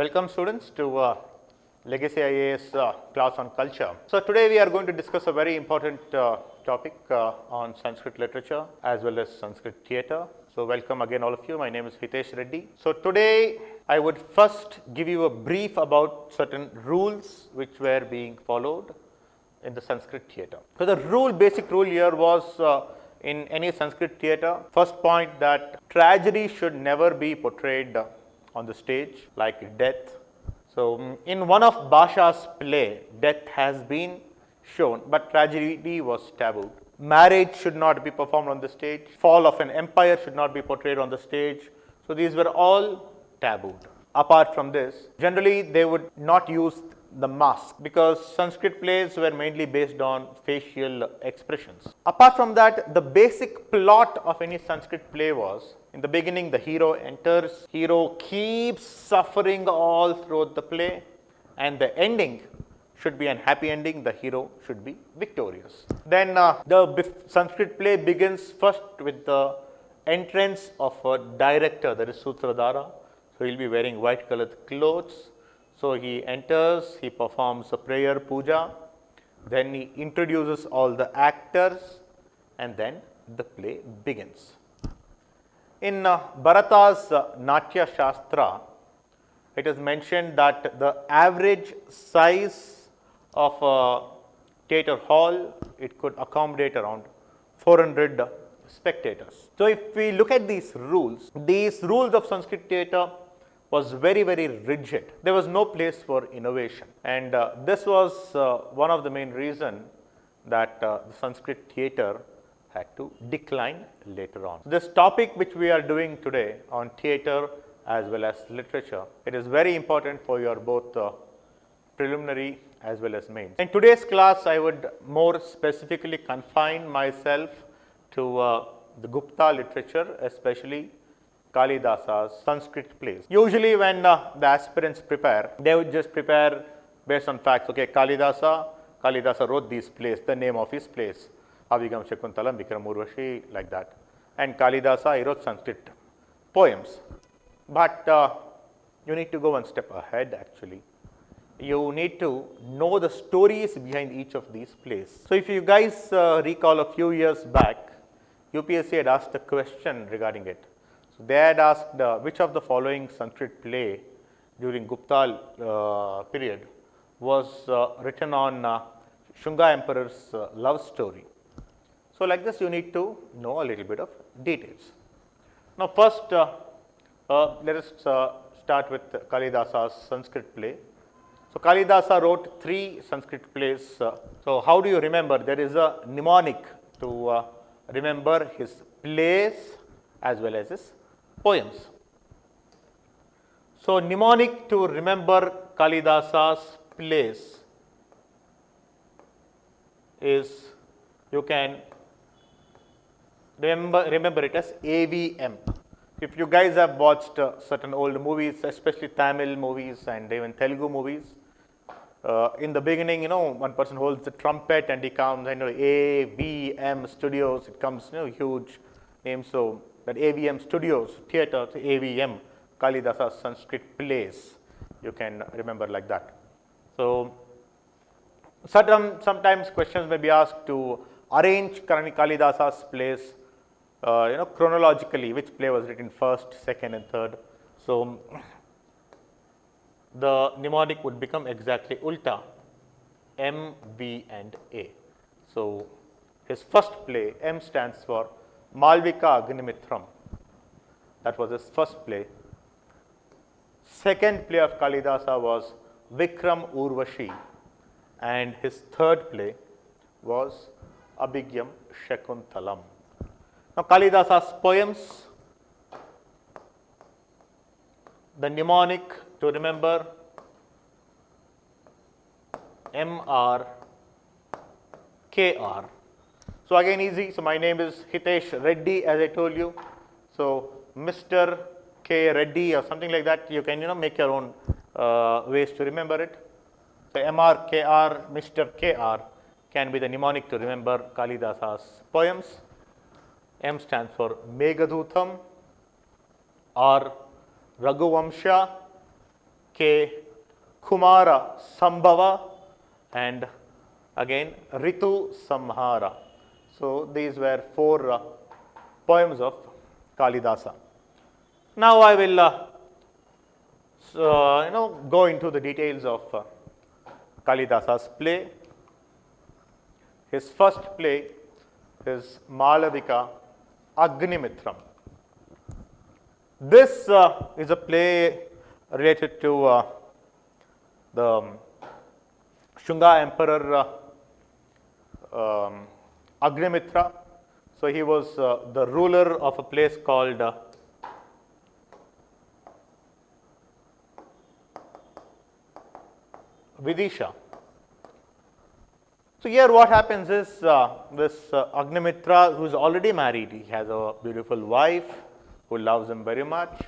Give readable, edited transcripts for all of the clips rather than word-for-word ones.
Welcome students to Legacy IAS class on culture. So today we are going to discuss a very important topic on Sanskrit literature as well as Sanskrit theatre. So welcome again all of you. My name is Hitesh Reddy. So today I would first give you a brief about certain rules which were being followed in the Sanskrit theatre. So the basic rule here was in any Sanskrit theatre, first point that tragedy should never be portrayed on the stage like death. So in one of Bhasha's play, death has been shown, but tragedy was tabooed. Marriage should not be performed on the stage. Fall of an empire should not be portrayed on the stage. So these were all tabooed. Apart from this, generally they would not use the mask because Sanskrit plays were mainly based on facial expressions. Apart from that, the basic plot of any Sanskrit play was, in the beginning the hero enters, hero keeps suffering all throughout the play, and the ending should be an happy ending, the hero should be victorious. Then the Sanskrit play begins first with the entrance of a director, that is Sutradhara. So he will be wearing white colored clothes. So he enters, he performs a prayer puja, then he introduces all the actors, and then the play begins. In Bharata's Natya Shastra, it is mentioned that the average size of a theatre hall, it could accommodate around 400 spectators. So if we look at these rules of Sanskrit theatre was very, very rigid. There was no place for innovation, and this was one of the main reasons that the Sanskrit theatre had to decline later on. This topic which we are doing today on theatre as well as literature, it is very important for your both preliminary as well as mains. In today's class, I would more specifically confine myself to the Gupta literature, especially Kālidāsa's Sanskrit plays. Usually when the aspirants prepare, they would just prepare based on facts. Okay, Kālidāsa wrote these plays, the name of his plays, Avigam Shakuntalam, Vikram Urvashi, like that. And Kālidāsa, he wrote Sanskrit poems. But you need to go one step ahead actually. You need to know the stories behind each of these plays. So if you guys recall a few years back, UPSC had asked a question regarding it. They had asked which of the following Sanskrit play during Gupta period was written on Shunga Emperor's love story. So like this you need to know a little bit of details. Now first let us start with Kālidāsa's Sanskrit play. So Kālidāsa wrote 3 Sanskrit plays. So how do you remember? There is a mnemonic to remember his plays as well as his poems. So mnemonic to remember Kālidāsa's plays is, you can remember it as AVM. If you guys have watched certain old movies, especially Tamil movies and even Telugu movies, in the beginning, one person holds the trumpet and he comes, AVM Studios, it comes, huge name. So that AVM Studios, theatre, AVM, Kālidāsa's Sanskrit plays, you can remember like that. So sometimes questions may be asked to arrange Kālidāsa's plays, chronologically, which play was written first, second and third. So the mnemonic would become exactly ulta, M, V and A. So his first play, M stands for Mālavikā and Agnimitra. That was his first play. Second play of Kālidāsa was Vikram Urvashi, and his third play was Abhigyam Shakuntalam. Now Kālidāsa's poems, the mnemonic to remember, MR, KR. So again easy. So my name is Hitesh Reddy, as I told you. So Mr. K Reddy or something like that. You can make your own ways to remember it. So MR, KR, Mr. KR can be the mnemonic to remember Kālidāsa's poems. M stands for Meghadutam, R Raghuvamsha, K. Kumara Sambhava, and again Ritu Samhara. So these were four poems of Kālidāsa. Now I will go into the details of Kālidāsa's play. His first play is Mālavikā Agnimitra. This is a play related to the Shunga Emperor Agnimitra. So he was the ruler of a place called Vidisha. So here what happens is this Agnimitra, who is already married, he has a beautiful wife who loves him very much.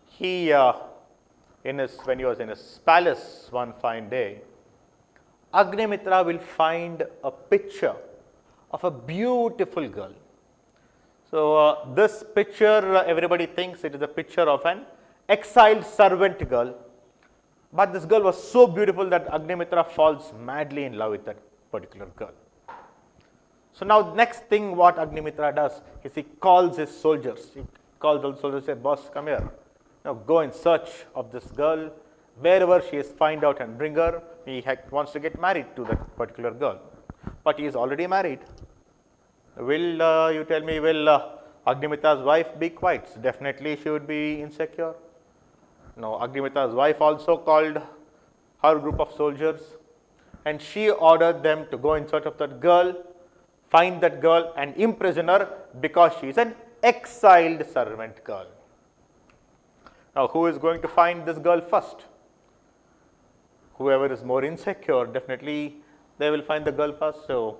He, when he was in his palace one fine day, Agnimitra will find a picture of a beautiful girl. So this picture, everybody thinks it is a picture of an exiled servant girl. But this girl was so beautiful that Agnimitra falls madly in love with that particular girl. So now next thing what Agnimitra does is he calls his soldiers. He calls all the soldiers and says, boss, come here. Now go in search of this girl. Wherever she is, find out and bring her. He wants to get married to that particular girl. But he is already married. Will you tell me, will Agnimitra's wife be quiet? Definitely she would be insecure. No, Agnimitra's wife also called her group of soldiers and she ordered them to go in search of that girl, find that girl and imprison her because she is an exiled servant girl. Now, who is going to find this girl first? Whoever is more insecure, definitely they will find the girl first. So,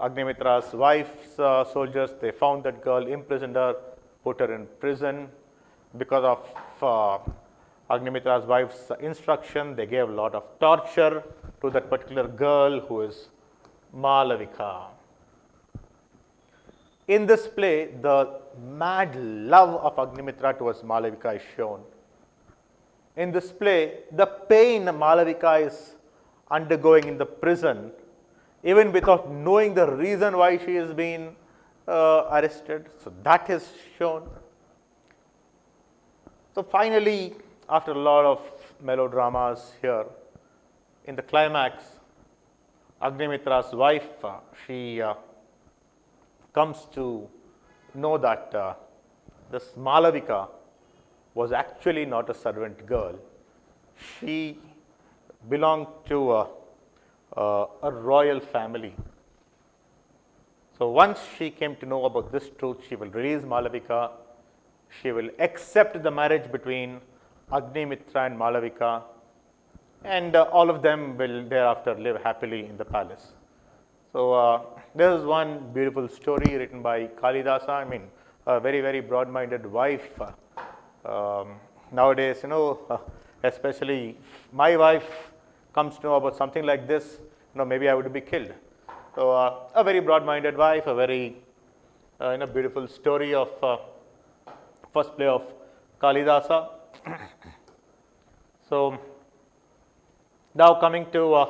Agnimitra's wife's soldiers, they found that girl, imprisoned her, put her in prison. Because of Agnimitra's wife's instruction, they gave a lot of torture to that particular girl who is Mālavikā. In this play, the mad love of Agnimitra towards Mālavikā is shown. In this play, the pain Mālavikā is undergoing in the prison, even without knowing the reason why she is being arrested. So that is shown. So finally, after a lot of melodramas here, in the climax, Agnimitra's wife, she comes to know that this Mālavikā was actually not a servant girl. She belonged to a royal family. So once she came to know about this truth, she will release Mālavikā. She will accept the marriage between Agnimitra and Mālavikā, and all of them will thereafter live happily in the palace. So this is one beautiful story written by Kālidāsa. I mean, a very, very broad-minded wife. Nowadays, especially my wife comes to know about something like this, maybe I would be killed. So a very broad-minded wife, a very beautiful story of first play of Kālidāsa. So now coming to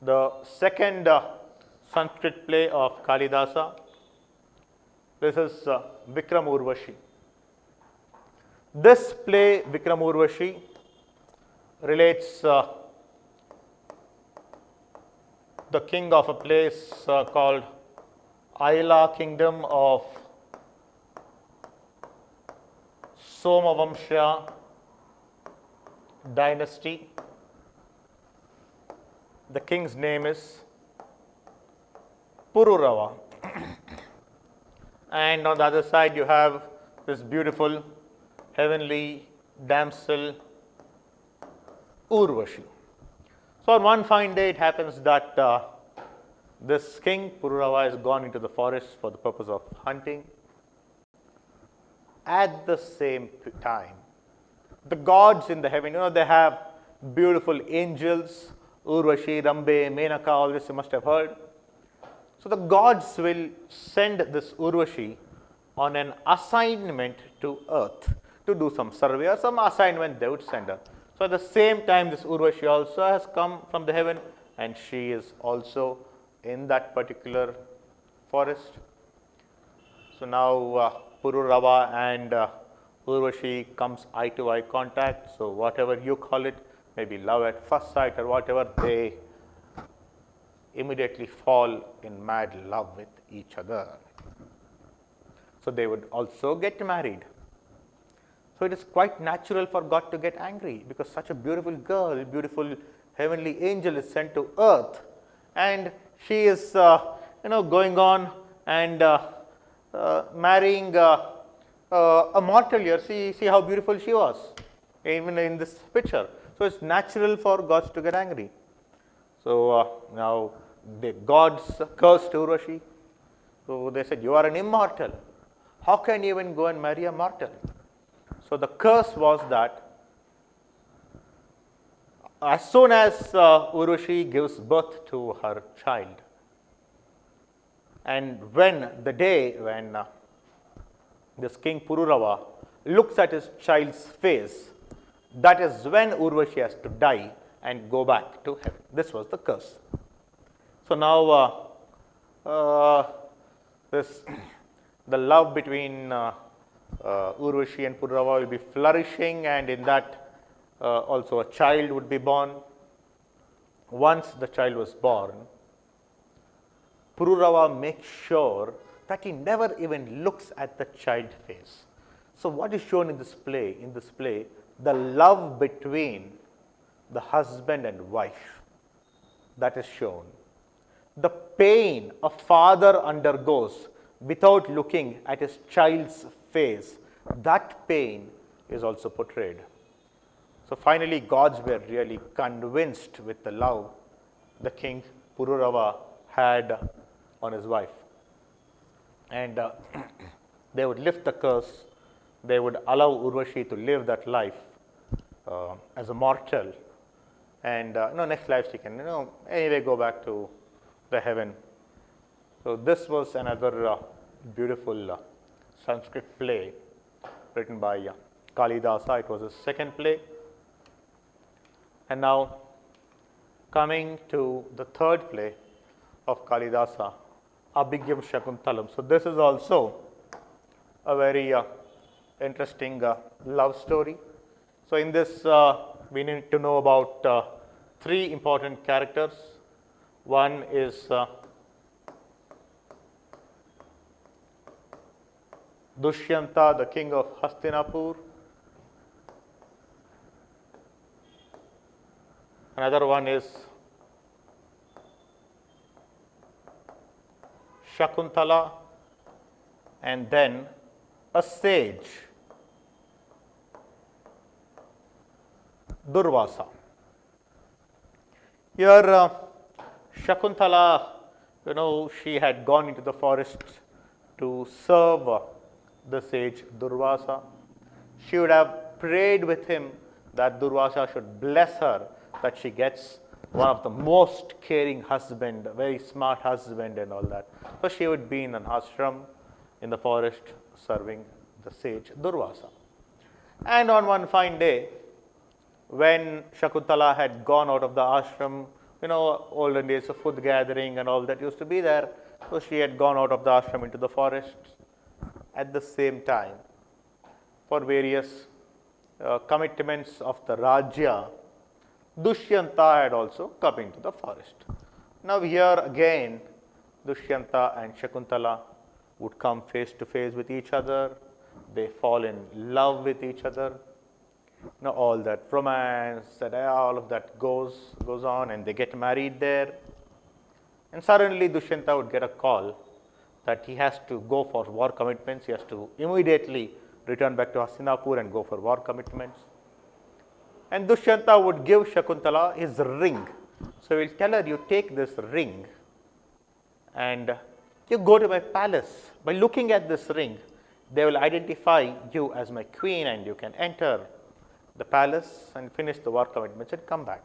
the second Sanskrit play of Kālidāsa. This is Vikram Urvashi. This play, Vikram Urvashi, relates the king of a place called Aila kingdom of Somavamsha dynasty. The king's name is Pururava. And on the other side you have this beautiful heavenly damsel Urvashi. So on one fine day it happens that this king Pururava has gone into the forest for the purpose of hunting. At the same time, the gods in the heaven, they have beautiful angels, Urvashi, Rambe, Menaka, all this you must have heard. So the gods will send this Urvashi on an assignment to earth to do some survey or some assignment they would send her. So at the same time, this Urvashi also has come from the heaven, and she is also in that particular forest. So now Pururava and Urvashi comes eye to eye contact. So whatever you call it, maybe love at first sight or whatever, they immediately fall in mad love with each other. So they would also get married. So it is quite natural for God to get angry, because such a beautiful girl, beautiful heavenly angel is sent to earth, and she is going on and marrying a mortal here. See how beautiful she was, even in this picture. So it's natural for gods to get angry. So now the gods cursed Urvashi. So they said, you are an immortal. How can you even go and marry a mortal? So the curse was that as soon as Urvashi gives birth to her child, and when the day when this king Pururava looks at his child's face, that is when Urvashi has to die and go back to heaven. This was the curse. So now the love between Urvashi and Pururava will be flourishing, and in that also a child would be born. Once the child was born, Pururava makes sure that he never even looks at the child's face. So what is shown in this play? In this play, the love between the husband and wife, that is shown. The pain a father undergoes without looking at his child's face, that pain is also portrayed. So finally, gods were really convinced with the love the king Pururava had on his wife. And they would lift the curse. They would allow Urvashi to live that life as a mortal. And next life she can anyway go back to the heaven. So this was another beautiful Sanskrit play written by Kālidāsa. It was his second play. And now coming to the third play of Kālidāsa, Abhigyam Shakuntalam. So this is also a very interesting love story. So in this we need to know about three important characters. One is Dushyanta, the king of Hastinapur. Another one is Shakuntala, and then a sage, Durvasa. Here Shakuntala, she had gone into the forest to serve the sage Durvasa. She would have prayed with him that Durvasa should bless her, that she gets one of the most caring husband, very smart husband and all that. So she would be in an ashram in the forest serving the sage Durvasa. And on one fine day, when Shakuntala had gone out of the ashram, olden days of food gathering and all that used to be there, so she had gone out of the ashram into the forest. At the same time, for various commitments of the Rajya, Dushyanta had also come into the forest. Now here again, Dushyanta and Shakuntala would come face to face with each other. They fall in love with each other. All that romance, all of that goes on, and they get married there. And suddenly Dushyanta would get a call that he has to go for war commitments. He has to immediately return back to Hastinapur and go for war commitments. And Dushyanta would give Shakuntala his ring. So he will tell her, you take this ring and you go to my palace. By looking at this ring, they will identify you as my queen, and you can enter the palace and finish the war commitments and come back.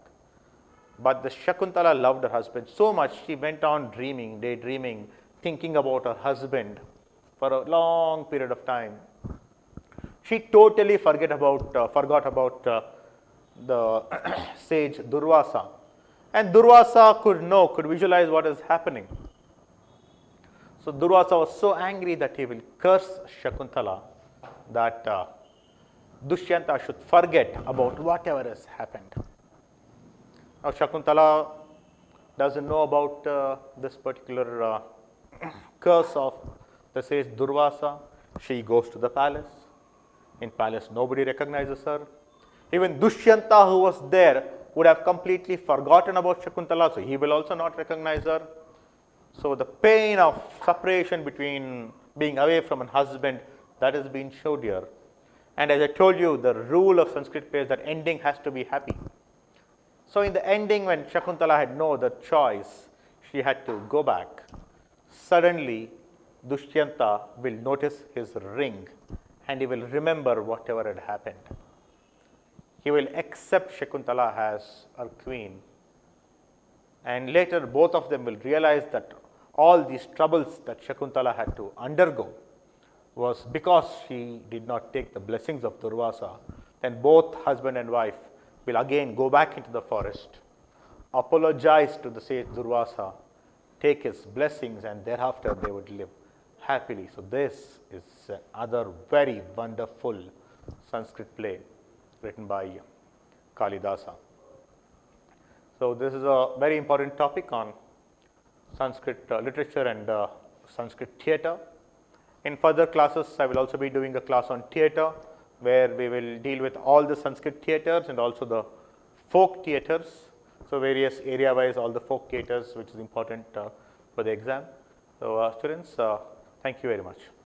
But the Shakuntala loved her husband so much, she went on dreaming, daydreaming, thinking about her husband for a long period of time. She totally forgot about the sage Durvasa. And Durvasa could visualize what is happening. So Durvasa was so angry that he will curse Shakuntala that Dushyanta should forget about whatever has happened. Now Shakuntala doesn't know about this particular curse of the sage Durvasa. She goes to the palace. In palace, nobody recognizes her. Even Dushyanta, who was there, would have completely forgotten about Shakuntala, so he will also not recognize her. So the pain of separation between being away from a husband, that has been showed here. And as I told you, the rule of Sanskrit plays that ending has to be happy. So in the ending, when Shakuntala had no other choice, she had to go back. Suddenly, Dushyanta will notice his ring and he will remember whatever had happened. He will accept Shakuntala as a queen. And later, both of them will realize that all these troubles that Shakuntala had to undergo was because she did not take the blessings of Durvasa. Then both husband and wife will again go back into the forest, apologize to the sage Durvasa, take his blessings, and thereafter they would live happily. So this is another very wonderful Sanskrit play written by Kālidāsa. So this is a very important topic on Sanskrit literature and Sanskrit theatre. In further classes, I will also be doing a class on theatre, where we will deal with all the Sanskrit theatres and also the folk theatres. So various area-wise, all the folk theatres, which is important for the exam. So students, thank you very much.